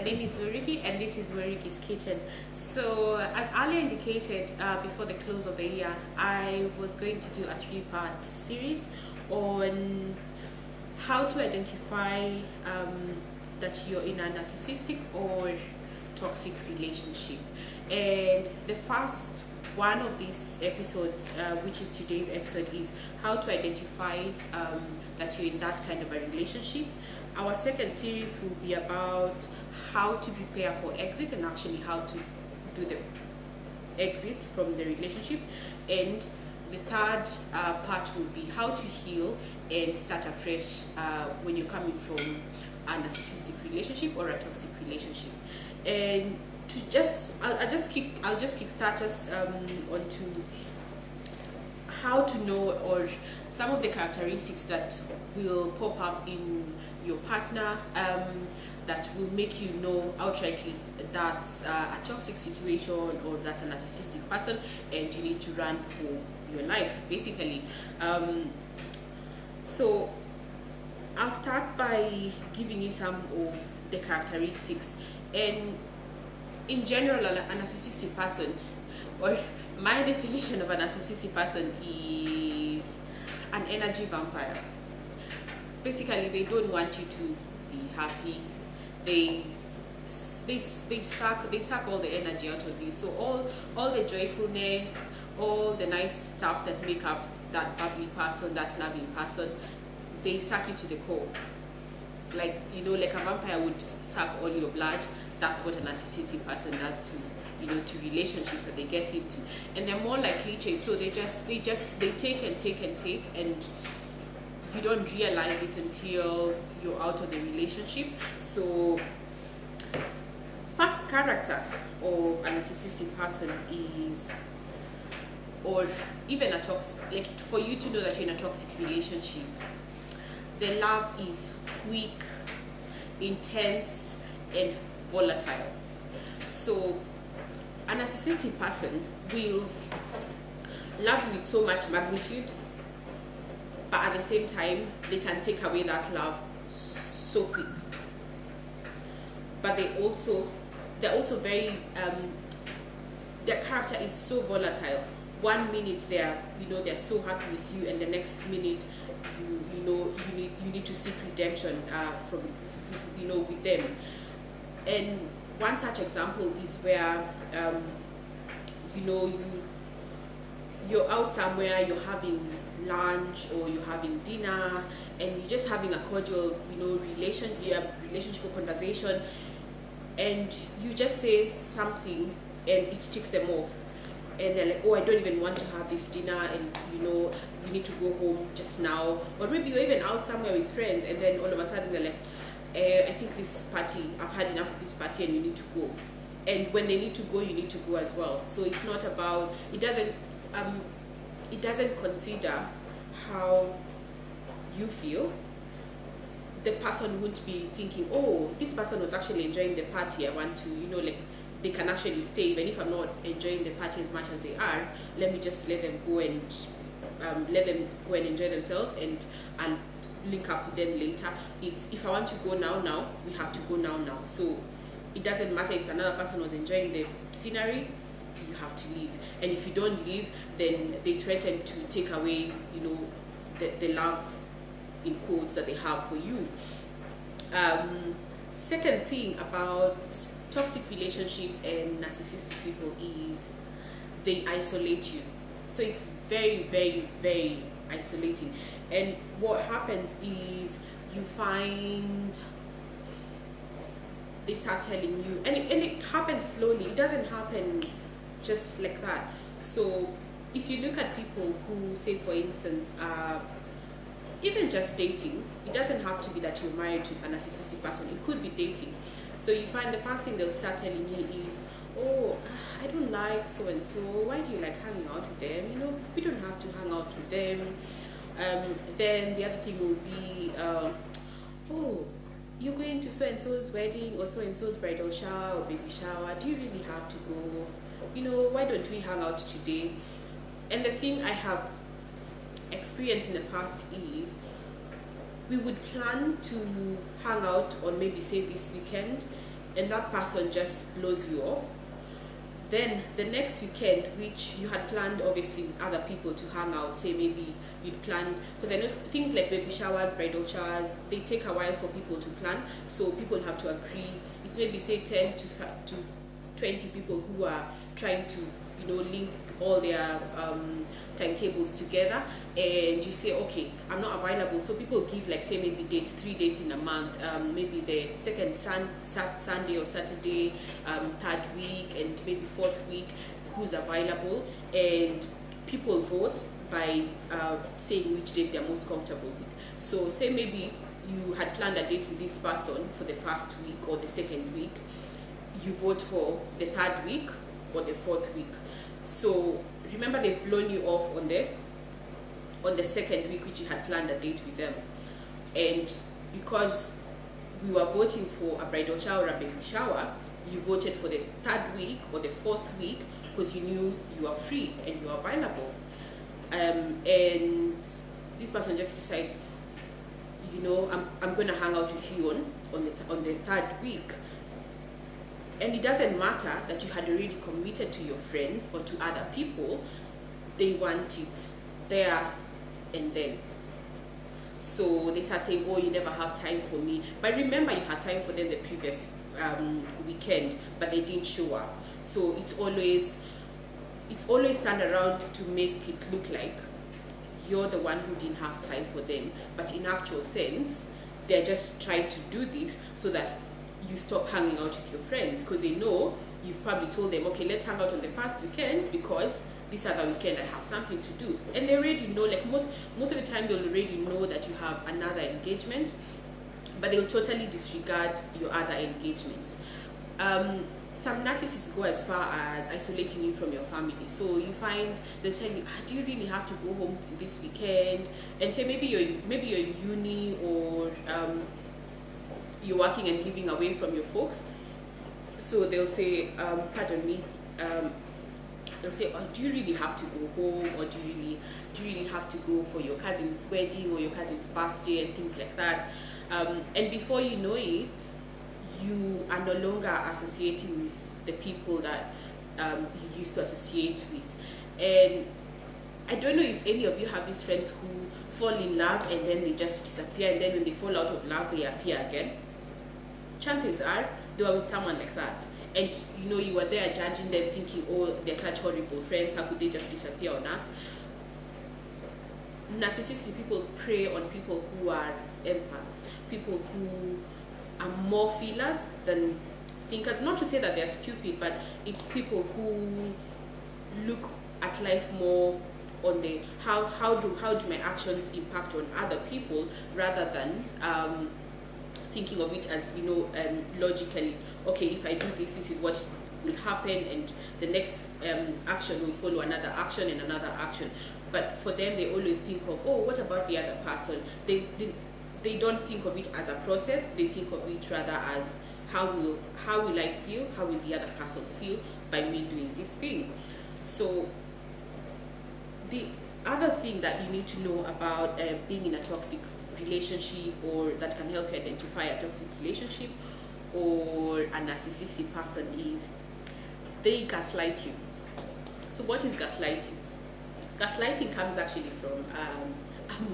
name is Mariki and this is Mariki's Kitchen. So, as earlier indicated before the close of the year, I was going to do a 3-part series on how to identify that you're in a narcissistic or toxic relationship. And the first one of these episodes, which is today's episode, is how to identify that you're in that kind of a relationship. Our second series will be about how to prepare for exit and actually how to do the exit from the relationship. And the third part will be how to heal and start afresh when you're coming from a narcissistic relationship or a toxic relationship. And I'll just kickstart us onto how to know, or some of the characteristics that will pop up in your partner that will make you know outrightly that's a toxic situation or that's a narcissistic person and you need to run for your life, basically. So I'll start by giving you some of the characteristics. And in general, a narcissistic person, or my definition of a narcissistic person, is an energy vampire. Basically, they don't want you to be happy. They suck all the energy out of you. So all the joyfulness, all the nice stuff that make up that bubbly person, that loving person, they suck you to the core. Like a vampire would suck all your blood. That's what a narcissistic person does to relationships that they get into, and they're more likely to. So they take and take and take, and you don't realize it until you're out of the relationship. So, first character of a narcissistic person is, or even a toxic, like for you to know that you're in a toxic relationship, the love is weak, intense, and volatile. So a narcissistic person will love you with so much magnitude, but at the same time they can take away that love so quick. But they're also very their character is so volatile. 1 minute they're so happy with you, and the next minute you need to seek redemption from with them. And one such example is where you're out somewhere, you're having lunch or you're having dinner, and you're just having a cordial relationship or conversation, and you just say something and it ticks them off, and they're like, oh, I don't even want to have this dinner, and you need to go home just now. Or maybe you're even out somewhere with friends, and then all of a sudden they're like, I think this party, I've had enough of this party and you need to go. And when they need to go, you need to go as well. So it's not about, it doesn't consider how you feel. The person won't be thinking, oh, this person was actually enjoying the party, I want to, they can actually stay. Even if I'm not enjoying the party as much as they are, let me just let them go and enjoy themselves, and link up with them later. It's, if I want to go now, we have to go now. So it doesn't matter if another person was enjoying the scenery, you have to leave. And if you don't leave, then they threaten to take away, the love in quotes that they have for you. Second thing about toxic relationships and narcissistic people is they isolate you. So it's very, very, very isolating. And what happens is you find they start telling you, and it happens slowly. It doesn't happen just like that. So if you look at people who, say for instance, even just dating, it doesn't have to be that you're married to a narcissistic person. It could be dating. So you find the first thing they'll start telling you is, oh, I don't like so and so. Why do you like hanging out with them? We don't have to hang out with them. Then the other thing will be, oh, you're going to so and so's wedding or so and so's bridal shower or baby shower. Do you really have to go? Why don't we hang out today? And the thing I have experienced in the past is, we would plan to hang out on maybe say this weekend, and that person just blows you off, then the next weekend, which you had planned obviously with other people to hang out, say maybe you'd planned, because I know things like baby showers, bridal showers, they take a while for people to plan, so people have to agree. It's maybe say 10 to 20 people who are trying to, link all their timetables together, and you say, okay, I'm not available, so people give like say maybe 3 dates in a month, maybe the second Sunday or Saturday, third week, and maybe fourth week, who's available, and people vote by saying which date they're most comfortable with. So say maybe you had planned a date with this person for the first week or the second week, you vote for the third week or the fourth week. So remember, they've blown you off on the second week, which you had planned a date with them, and because we were voting for a bridal shower or a baby shower, you voted for the third week or the fourth week because you knew you are free and you are available. And this person just decides, I'm going to hang out with you on the third week. And it doesn't matter that you had already committed to your friends or to other people, they want it there and then. So they start saying, oh, you never have time for me. But remember, you had time for them the previous weekend, but they didn't show up. So it's always turned around to make it look like you're the one who didn't have time for them. But in actual sense, they're just trying to do this so that you stop hanging out with your friends, because they know you've probably told them, okay, let's hang out on the first weekend because this other weekend I have something to do. And they already know, like most of the time they'll already know that you have another engagement, but they'll totally disregard your other engagements. Some narcissists go as far as isolating you from your family. So you find they'll tell you, do you really have to go home this weekend? And say maybe you're in uni, or you're working and living away from your folks. So they'll say, pardon me, they'll say, oh, do you really have to go home, or do you really have to go for your cousin's wedding or your cousin's birthday and things like that? And before you know it, you are no longer associating with the people that you used to associate with. And I don't know if any of you have these friends who fall in love and then they just disappear, and then when they fall out of love, they appear again. Chances are they were with someone like that, and you were there judging them, thinking, oh, they're such horrible friends, how could they just disappear on us? Narcissistic people prey on people who are empaths, people who are more feelers than thinkers. Not to say that they're stupid, but it's people who look at life more on the how do my actions impact on other people, rather than thinking of it as logically, okay, if I do this, this is what will happen, and the next action will follow another action and another action. But for them, they always think of, oh, what about the other person? They don't think of it as a process. They think of it rather as how will I feel, how will the other person feel by me doing this thing. So the other thing that you need to know about being in a toxic relationship, or that can help you identify a toxic relationship or a narcissistic person, is they gaslight you. So what is gaslighting? Gaslighting comes actually from a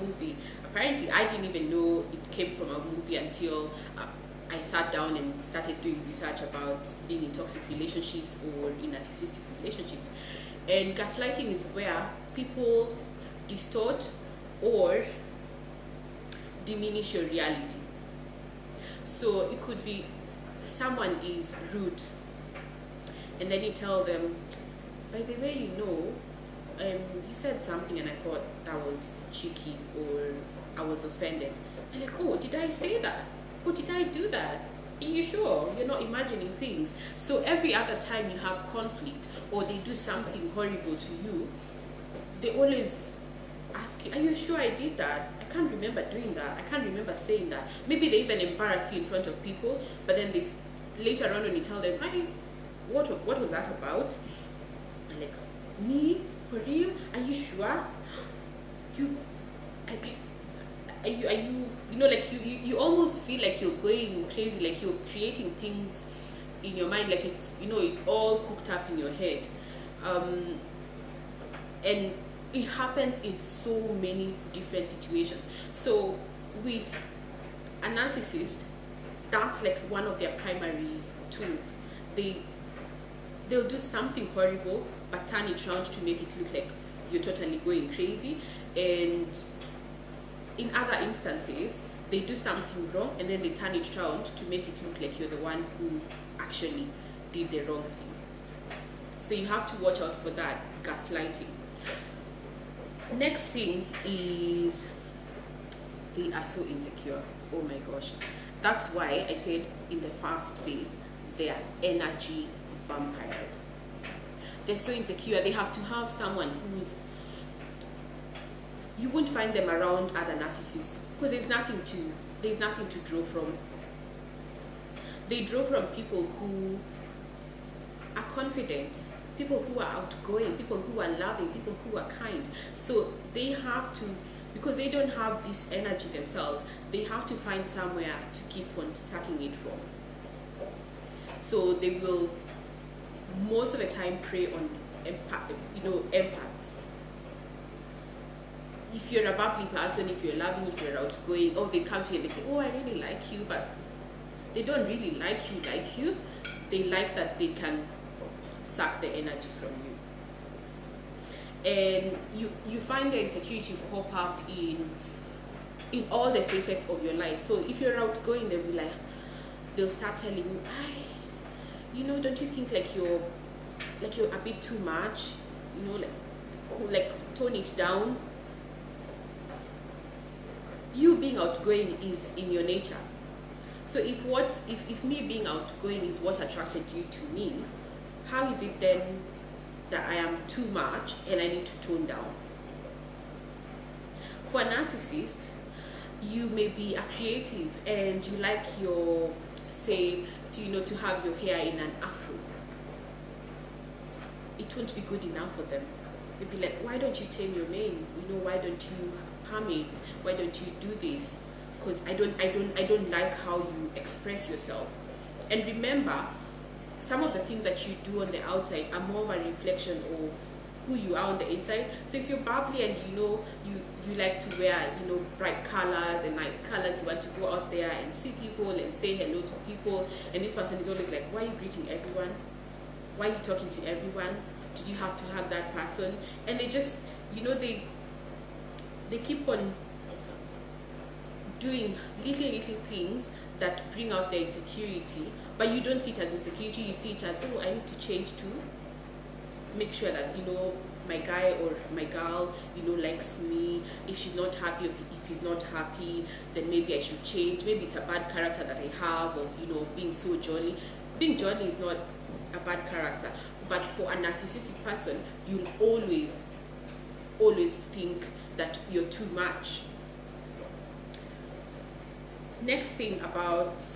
movie. Apparently, I didn't even know it came from a movie until I sat down and started doing research about being in toxic relationships or in narcissistic relationships. And gaslighting is where people distort or diminish your reality. So it could be someone is rude, and then you tell them, by the way, you said something and I thought that was cheeky, or I was offended. And like, oh, did I say that? Oh, did I do that? Are you sure? You're not imagining things. So every other time you have conflict or they do something horrible to you, they always ask you, are you sure I did that? I can't remember doing that. I can't remember saying that. Maybe they even embarrass you in front of people, but then they later on when you tell them, hey, what was that about? And like, me? For real? Are you sure? You almost feel like you're going crazy, like you're creating things in your mind, like it's, it's all cooked up in your head. And it happens in so many different situations. So with a narcissist, that's like one of their primary tools. They'll do something horrible but turn it around to make it look like you're totally going crazy. And in other instances, they do something wrong and then they turn it around to make it look like you're the one who actually did the wrong thing. So you have to watch out for that gaslighting. Next thing is they are so insecure. Oh my gosh. That's why I said in the first place, they are energy vampires. They're so insecure. They have to have someone who's, you won't find them around other narcissists because there's nothing to draw from. They draw from people who are confident, people who are outgoing, people who are loving, people who are kind. So they have to, because they don't have this energy themselves, they have to find somewhere to keep on sucking it from. So they will most of the time prey on empaths. If you're a bubbly person, if you're loving, if you're outgoing, they come to you and they say, oh, I really like you, but they don't really like you. They like that they can suck the energy from you. And you find the insecurities pop up in all the facets of your life. So if you're outgoing, they'll start telling you, don't you think like you're a bit too much? Like tone it down. You being outgoing is in your nature. So if me being outgoing is what attracted you to me, how is it then that I am too much and I need to tone down? For a narcissist, you may be a creative and you like your, say, to have your hair in an afro. It won't be good enough for them. They'll be like, why don't you tame your mane? Why don't you palm it? Why don't you do this? Because I don't like how you express yourself. And remember, some of the things that you do on the outside are more of a reflection of who you are on the inside. So if you're bubbly and you like to wear bright colors and light colors, you want to go out there and see people and say hello to people, and this person is always like, why are you greeting everyone? Why are you talking to everyone? Did you have to hug that person? And they just they keep on doing little things that bring out their insecurity, but you don't see it as insecurity, you see it as, oh, I need to change too. Make sure that, my guy or my girl, likes me. If she's not happy, if he's not happy, then maybe I should change. Maybe it's a bad character that I have of, being so jolly. Being jolly is not a bad character, but for a narcissistic person, you'll always think that you're too much. Next thing about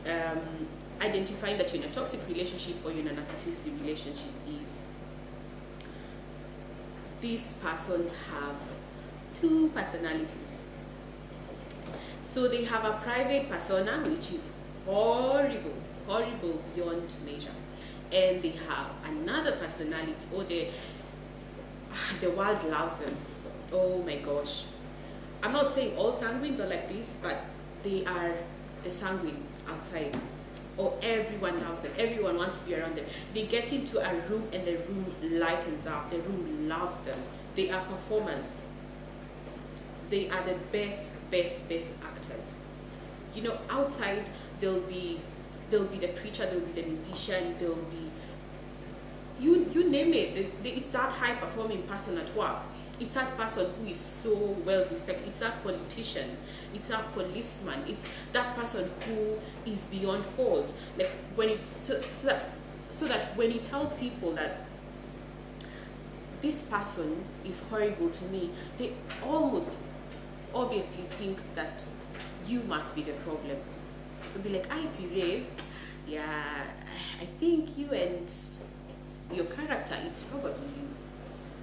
identifying that you're in a toxic relationship or you're in a narcissistic relationship is these persons have two personalities. So they have a private persona, which is horrible beyond measure. And they have another personality, or the world loves them. Oh my gosh. I'm not saying all sanguines are like this, but they are the sanguine outside. Or everyone loves them. Everyone wants to be around them. They get into a room and the room lightens up. The room loves them. They are performers. They are the best actors. Outside they'll be the preacher, they'll be the musician, they'll be you name it. It's that high performing person at work. It's that person who is so well respected. It's that politician. It's that policeman. It's that person who is beyond fault. Like so that when you tell people that this person is horrible to me, they almost obviously think that you must be the problem. They'll be like, Pire, yeah, I think you and your character, it's probably you.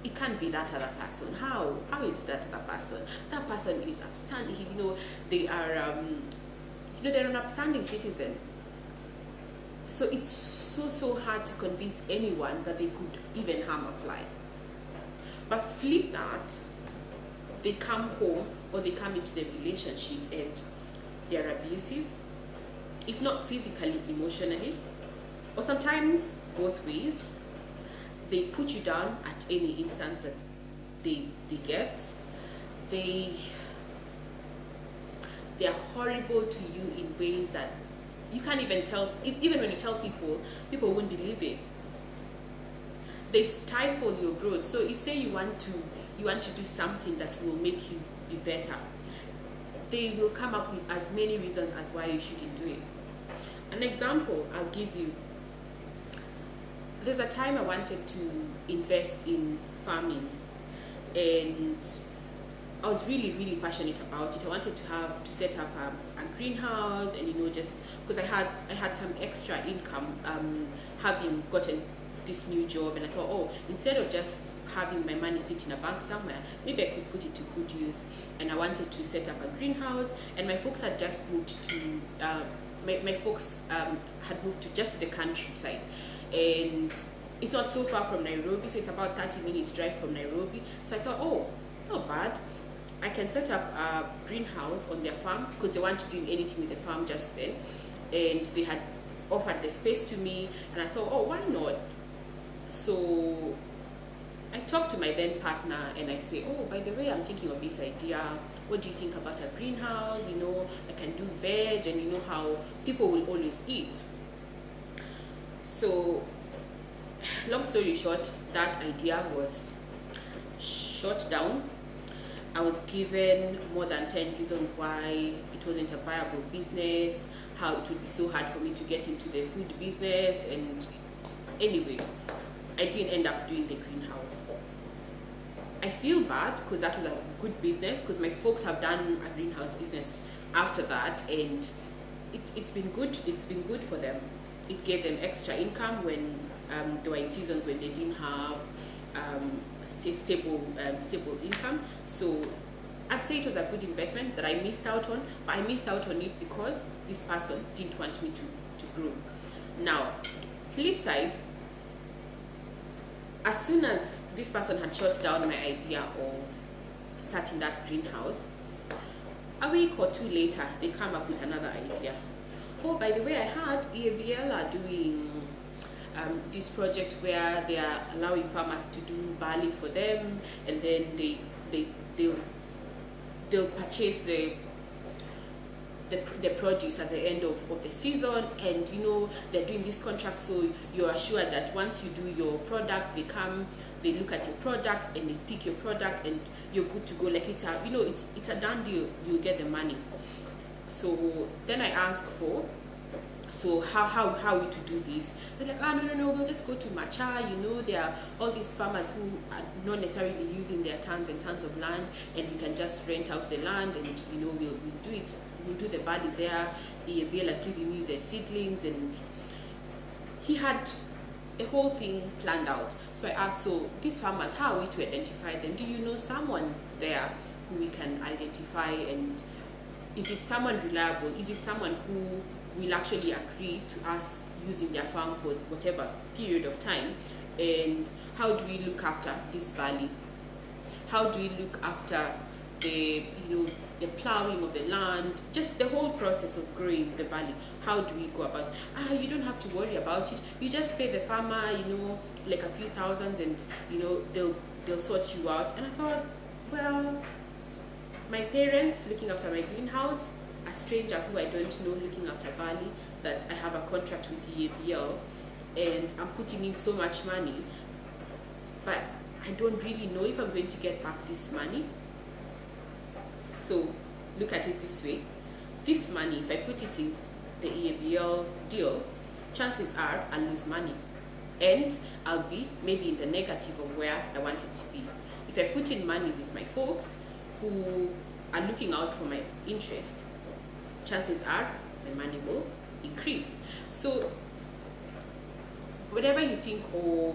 It can't be that other person. How is that other person? That person is upstanding. They are they're an upstanding citizen. So it's so hard to convince anyone that they could even harm a fly. But flip that, they come home or they come into the relationship and they're abusive, if not physically, emotionally, or sometimes both ways. They put you down at any instance that they get. They're horrible to you in ways that you can't even tell. Even when you tell people, people won't believe it. They stifle your growth. So if say you want to do something that will make you be better, they will come up with as many reasons as why you shouldn't do it. An example I'll give you. There's a time I wanted to invest in farming, and I was really passionate about it. I wanted to set up a greenhouse, and just because I had some extra income, having gotten this new job, and I thought, oh, instead of just having my money sit in a bank somewhere, maybe I could put it to good use. And I wanted to set up a greenhouse, and my folks had just moved to my folks had moved to just the countryside, and it's not so far from Nairobi, so it's about 30 minutes drive from Nairobi. So I thought, oh, not bad. I can set up a greenhouse on their farm, because they weren't doing anything with the farm just then, and they had offered the space to me, and I thought, oh, why not? So I talked to my then partner, and I say, oh, by the way, I'm thinking of this idea. What do you think about a greenhouse? I can do veg, and how people will always eat. So long story short, that idea was shut down. I was given more than 10 reasons why it wasn't a viable business, how it would be so hard for me to get into the food business, and anyway, I didn't end up doing the greenhouse. I feel bad because that was a good business, because my folks have done a greenhouse business after that, and it's been good. It's been good for them. It gave them extra income when they were in seasons when they didn't have stable income. So I'd say it was a good investment that I missed out on, but I missed out on it because this person didn't want me to grow. Now, flip side, as soon as this person had shut down my idea of starting that greenhouse, a week or two later, they come up with another idea. Oh, by the way, I heard EABL are doing this project where they are allowing farmers to do barley for them, and then they'll purchase the produce at the end of the season, and they're doing this contract, so you're assured that once you do your product, they look at your product and they pick your product and you're good to go. Like it's a done deal, you'll get the money. So then I ask for, so how we to do this? They're like, no, we'll just go to Macha. There are all these farmers who are not necessarily using their tons and tons of land, and we can just rent out the land, and we'll do it. We'll do the barley there. EABL are giving me the seedlings, and he had the whole thing planned out. So I asked, so these farmers, how are we to identify them? Do you know someone there who we can identify, and is it someone reliable? Is it someone who will actually agree to us using their farm for whatever period of time? And how do we look after this barley? How do we look after the plowing of the land, just the whole process of growing the barley? How do we go about it? You don't have to worry about it. You just pay the farmer, like a few thousands, and they'll sort you out. And I thought, well, my parents looking after my greenhouse, a stranger who I don't know looking after barley, that I have a contract with the EABL, and I'm putting in so much money, but I don't really know if I'm going to get back this money. So look at it this way. This money, if I put it in the EABL deal, chances are I'll lose money, and I'll be maybe in the negative of where I want it to be. If I put in money with my folks who are looking out for my interest, chances are my money will increase. So whatever you think of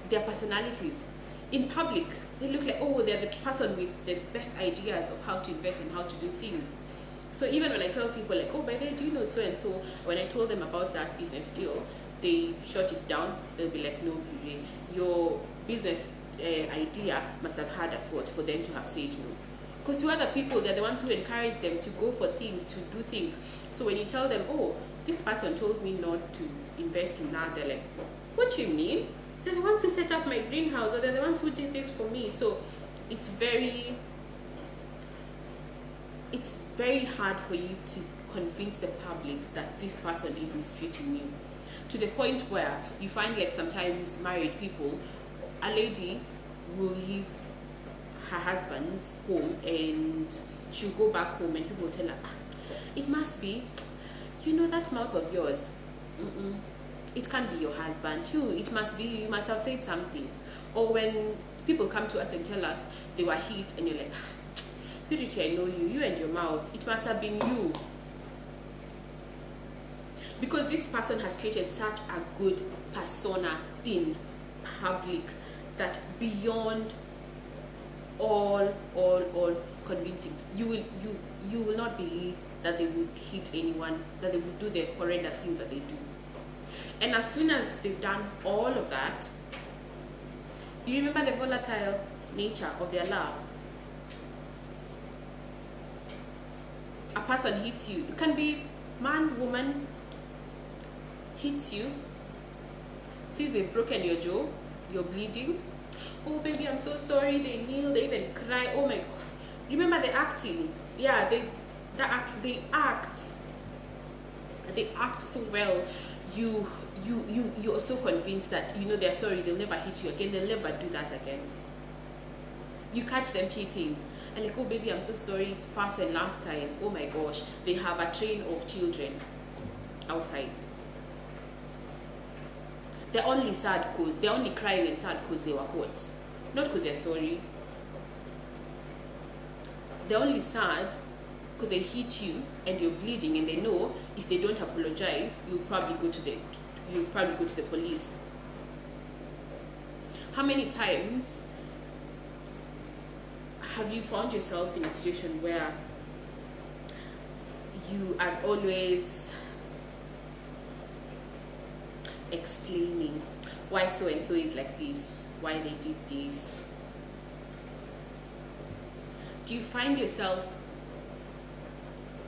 their personalities in public, they look like, oh, they're the person with the best ideas of how to invest and how to do things. So even when I tell people like, oh, by the way, do you know so and so? When I told them about that business deal, they shut it down. They'll be like, no, Piri, your business idea must have had a fault for them to have said no. Because to other people, they're the ones who encourage them to go for things, to do things. So when you tell them, oh, this person told me not to invest in that, they're like, what do you mean? They're the ones who set up my greenhouse, or they're the ones who did this for me. So it's very hard for you to convince the public that this person is mistreating you, to the point where you find like sometimes married people, a lady will leave her husband's home and she'll go back home and people will tell her, it must be, that mouth of yours, it can't be your husband, it must be, you must have said something. Or when people come to us and tell us they were hit and you're like, Purity, I know you and your mouth, it must have been you. Because this person has created such a good persona in public that beyond all convincing, you will not believe that they would hit anyone, that they would do the horrendous things that they do. And as soon as they've done all of that, you remember the volatile nature of their love. A person hits you. It can be man, woman, hits you, sees they've broken your jaw, you're bleeding. Oh baby, I'm so sorry. They kneel, they even cry. Oh my God. Remember the acting. Yeah, they act so well. You're so convinced that they're sorry, they'll never hit you again, they'll never do that again. You catch them cheating and like, oh baby, I'm so sorry, it's first and last time. Oh my gosh, they have a train of children outside. They're only sad because they're only crying and sad because they were caught, not because they're sorry. They're only sad because they hit you and you're bleeding, and they know if they don't apologize, you'll probably go to the police. How many times have you found yourself in a situation where you are always explaining why so and so is like this, why they did this? Do you find yourself,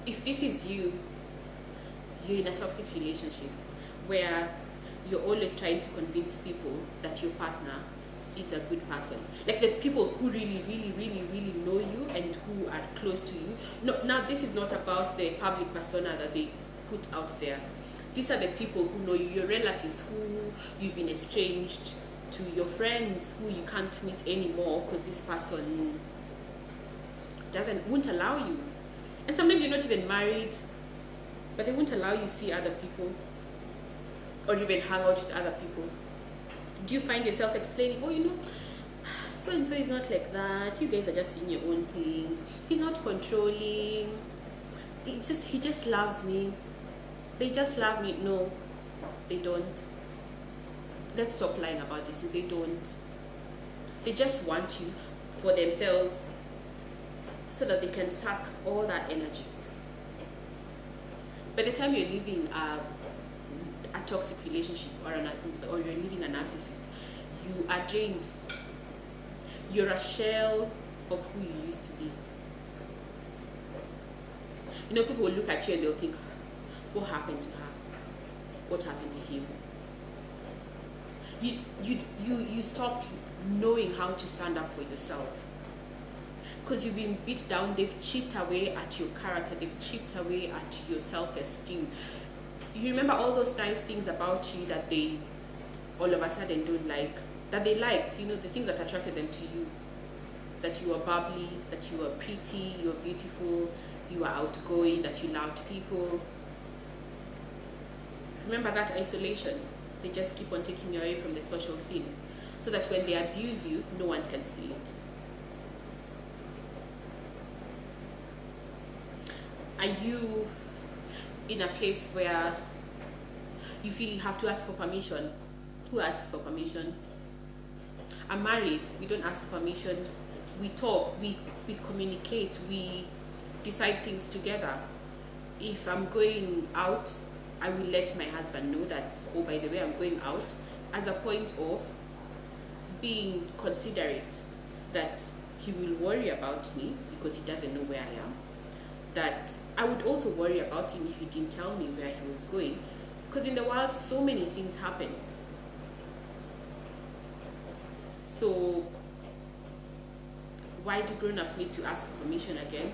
if this is you're in a toxic relationship where you're always trying to convince people that your partner is a good person, like the people who really know you and who are close to you? No, now this is not about the public persona that they put out there. These are the people who know you, your relatives who you've been estranged, to your friends who you can't meet anymore because this person won't allow you. And sometimes you're not even married, but they won't allow you see other people or even hang out with other people. Do you find yourself explaining, so and so is not like that, you guys are just seeing your own things, he's not controlling, he just loves me, they just love me? No, they don't. Let's stop lying about this. They don't. They just want you for themselves so that they can suck all that energy. By the time you're living a toxic relationship or you're living a narcissist, you are drained. You're a shell of who you used to be. People will look at you and they'll think, what happened to her? What happened to him? You stop knowing how to stand up for yourself because you've been beat down. They've chipped away at your character, they've chipped away at your self-esteem. You remember all those nice things about you that they all of a sudden don't like, that they liked, the things that attracted them to you, that you were bubbly, that you were pretty, you were beautiful, you were outgoing, that you loved people. Remember that isolation? They just keep on taking you away from the social scene so that when they abuse you, no one can see it. Are you in a place where you feel you have to ask for permission? Who asks for permission? I'm married, we don't ask for permission. We talk, we communicate, we decide things together. if I'm going out, I will let my husband know that, oh, by the way, I'm going out, as a point of being considerate, that he will worry about me because he doesn't know where I am. That I would also worry about him if he didn't tell me where he was going, because in the world so many things happen. So why do grown-ups need to ask for permission again?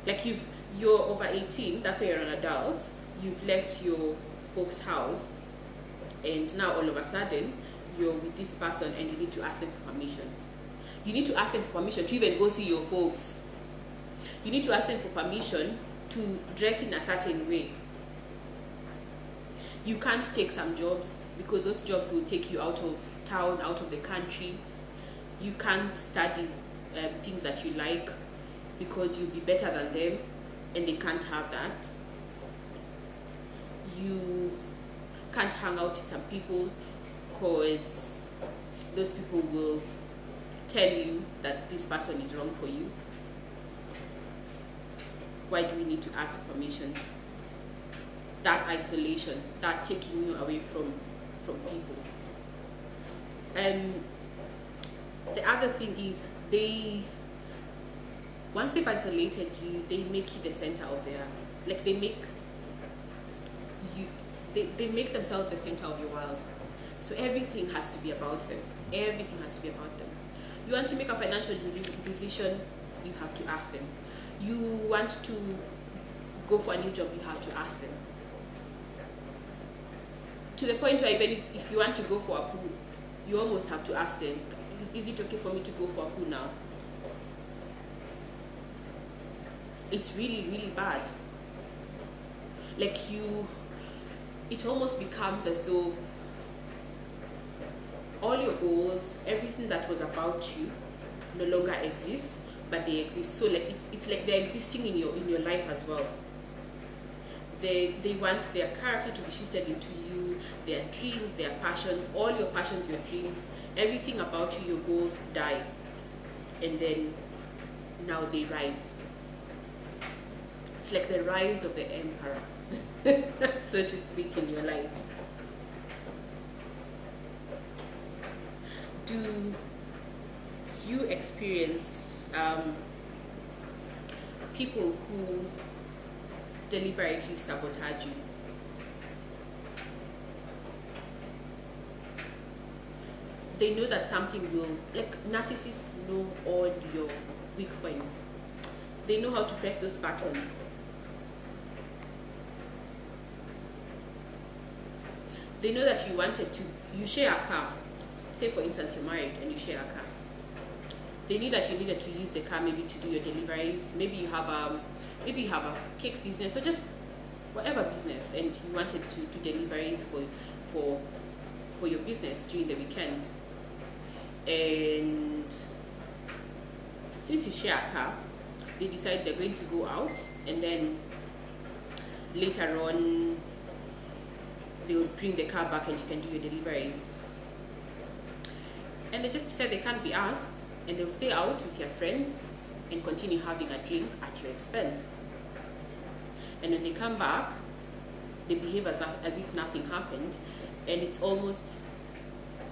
Like you're over 18, that's why you're an adult, you've left your folks' house, and now all of a sudden you're with this person and you need to ask them for permission. You need to ask them for permission to even go see your folks. You need to ask them for permission to dress in a certain way. You can't take some jobs because those jobs will take you out of town, out of the country. You can't study things that you like because you'll be better than them and they can't have that. You can't hang out with some people because those people will tell you that this person is wrong for you. Why do we need to ask for permission? That isolation, that taking you away from people. The other thing is, once they've isolated you, they make you the center of their, like they make themselves the center of your world. So everything has to be about them. Everything has to be about them. You want to make a financial decision, you have to ask them. You want to go for a new job, you have to ask them. To the point where even if you want to go for a pool, you almost have to ask them, is it okay for me to go for a pool now? It's really, really bad. Like it almost becomes as though all your goals, everything that was about you, no longer exists, but they exist. So like it's like they're existing in your life as well. They want their character to be shifted into you, their dreams, their passions, all your passions, your dreams, everything about you, your goals die. And then now they rise. It's like the rise of the emperor, so to speak, in your life. Do you experience people who deliberately sabotage you? They know that something will, like narcissists know all your weak points. They know how to press those buttons. They know that you share a car. Say for instance you're married and you share a car. They knew that you needed to use the car maybe to do your deliveries. Maybe you have a cake business or just whatever business, and you wanted to do deliveries for your business during the weekend. And since you share a car, they decide they're going to go out, and then later on they will bring the car back and you can do your deliveries. And they just decide they can't be asked, and they'll stay out with your friends and continue having a drink at your expense. And when they come back, they behave as if nothing happened, and it's almost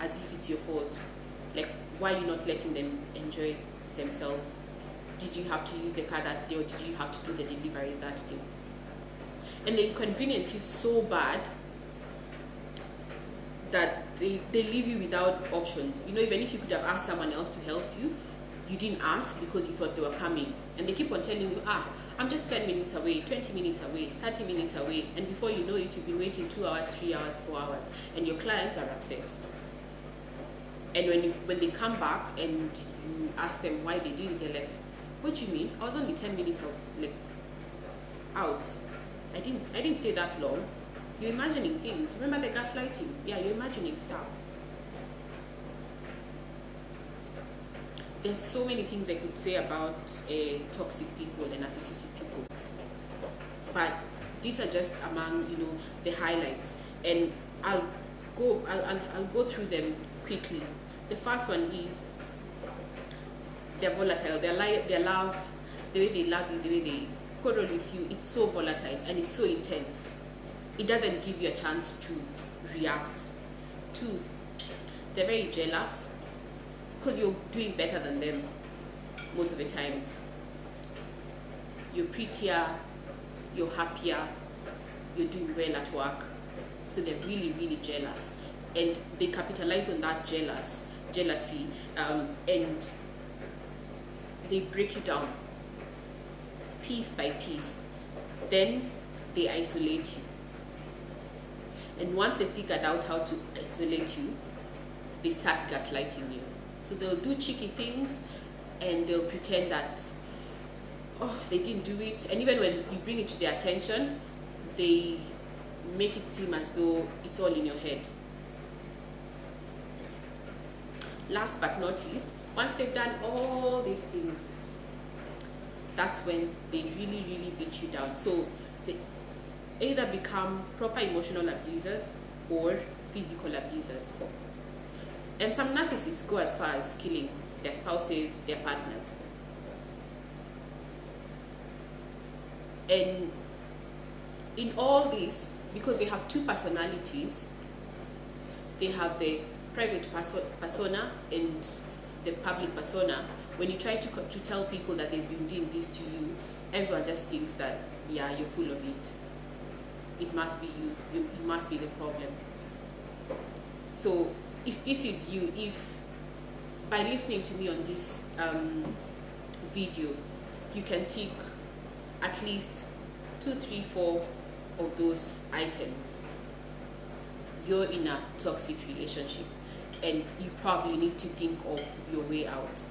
as if it's your fault. Like, why are you not letting them enjoy themselves? Did you have to use the car that day, or did you have to do the deliveries that day? And they inconvenience you so bad that they leave you without options. You know, even if you could have asked someone else to help you, you didn't ask because you thought they were coming. And they keep on telling you, I'm just 10 minutes away, 20 minutes away, 30 minutes away. And before you know it, you've been waiting 2 hours, 3 hours, 4 hours. And your clients are upset. And when they come back and you ask them why they did it, they're like, what do you mean? I was only 10 minutes out. I didn't stay that long. You're imagining things. Remember the gaslighting? Yeah, you're imagining stuff. There's so many things I could say about toxic people and narcissistic people, but these are just among the highlights, and I'll go through them quickly. The first one is they're volatile. Their love, the way they love you, the way they quarrel with you, it's so volatile and it's so intense. It doesn't give you a chance to react. 2, they're very jealous because you're doing better than them most of the times. You're prettier, you're happier, you're doing well at work. So they're really, really jealous. And they capitalize on that jealousy, and they break you down piece by piece. Then they isolate you. And once they figured out how to isolate you, they start gaslighting you. So they'll do cheeky things and they'll pretend that, oh, they didn't do it. And even when you bring it to their attention, they make it seem as though it's all in your head. Last but not least, once they've done all these things, that's when they really, really beat you down. So they either become proper emotional abusers or physical abusers. And some narcissists go as far as killing their spouses, their partners. And in all this, because they have 2 personalities, they have the private persona and the public persona. When you try to tell people that they've been doing this to you, everyone just thinks that, yeah, you're full of it. It must be you. You must be the problem. So if this is you, if by listening to me on this video, you can tick at least 2, 3, 4 of those items, you're in a toxic relationship and you probably need to think of your way out.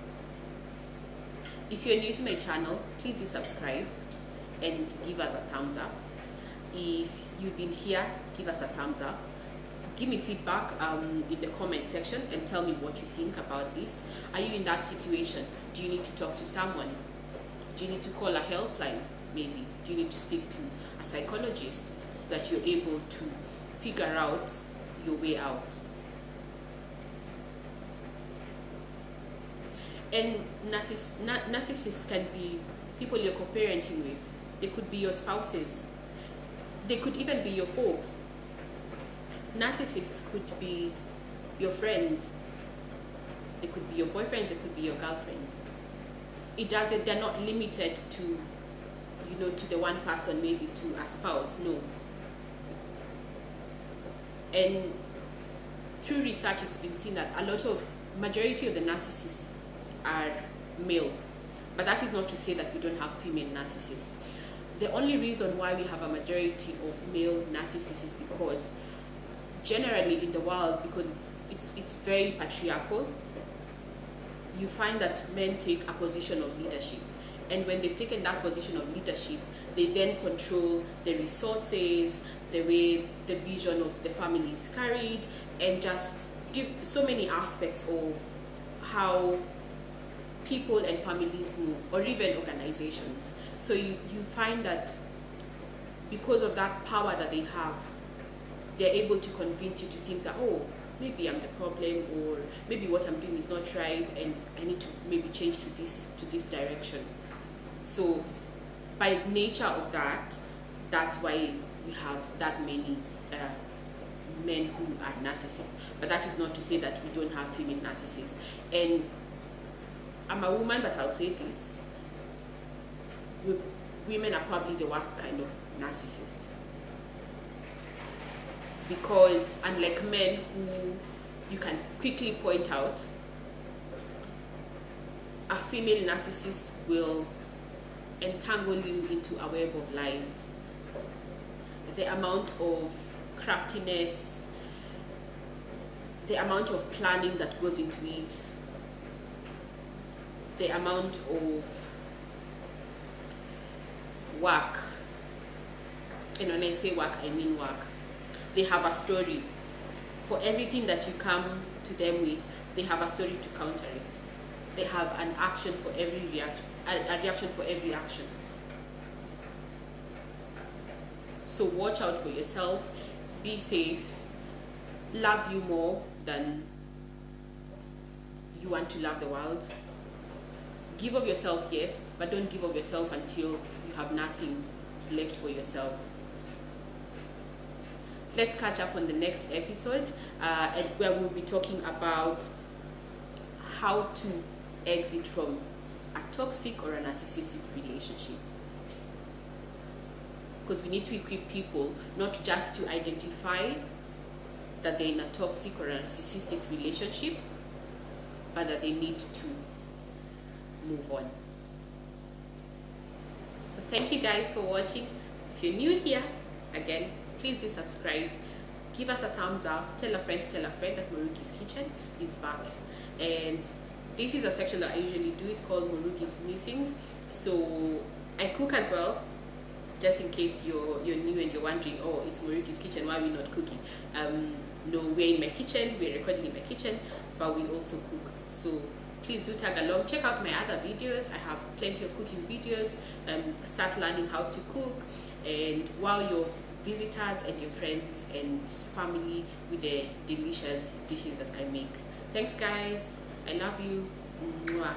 If you're new to my channel, please do subscribe and give us a thumbs up. If you've been here, give us a thumbs up. Give me feedback in the comment section and tell me what you think about this. Are you in that situation? Do you need to talk to someone? Do you need to call a helpline maybe? Do you need to speak to a psychologist so that you're able to figure out your way out? And narcissists can be people you're co-parenting with. They could be your spouses. They could even be your folks. Narcissists could be your friends. They could be your boyfriends. They could be your girlfriends. They're not limited to, to the one person, maybe to a spouse. No. And through research, it's been seen that majority of the narcissists are male. But that is not to say that we don't have female narcissists. The only reason why we have a majority of male narcissists is because generally in the world, because it's very patriarchal, you find that men take a position of leadership. And when they've taken that position of leadership, they then control the resources, the way the vision of the family is carried, and just give so many aspects of how people and families move, or even organizations. So you find that because of that power that they have, they're able to convince you to think that, oh, maybe I'm the problem, or maybe what I'm doing is not right, and I need to maybe change to this direction. So by nature of that, that's why we have that many men who are narcissists. But that is not to say that we don't have female narcissists. And I'm a woman, but I'll say this: women are probably the worst kind of narcissist. Because unlike men who you can quickly point out, a female narcissist will entangle you into a web of lies. The amount of craftiness, the amount of planning that goes into it, the amount of work, and when I say work, I mean work. They have a story. For everything that you come to them with, they have a story to counter it. They have an action for every reaction, a reaction for every action. So watch out for yourself, be safe, love you more than you want to love the world. Give of yourself, yes, but don't give of yourself until you have nothing left for yourself. Let's catch up on the next episode, where we'll be talking about how to exit from a toxic or a narcissistic relationship. Because we need to equip people not just to identify that they're in a toxic or a narcissistic relationship, but that they need to move on. So thank you guys for watching. If you're new here, again, please do subscribe. Give us a thumbs up. Tell a friend that Maruki's Kitchen is back. And this is a section that I usually do. It's called Maruki's Musings. So I cook as well. Just in case you're new and you're wondering, oh, it's Maruki's Kitchen, why are we not cooking? No, we're in my kitchen, we're recording in my kitchen, but we also cook. So please do tag along. Check out my other videos. I have plenty of cooking videos. Start learning how to cook, and wow your visitors and your friends and family with the delicious dishes that I make. Thanks guys. I love you. Mwah.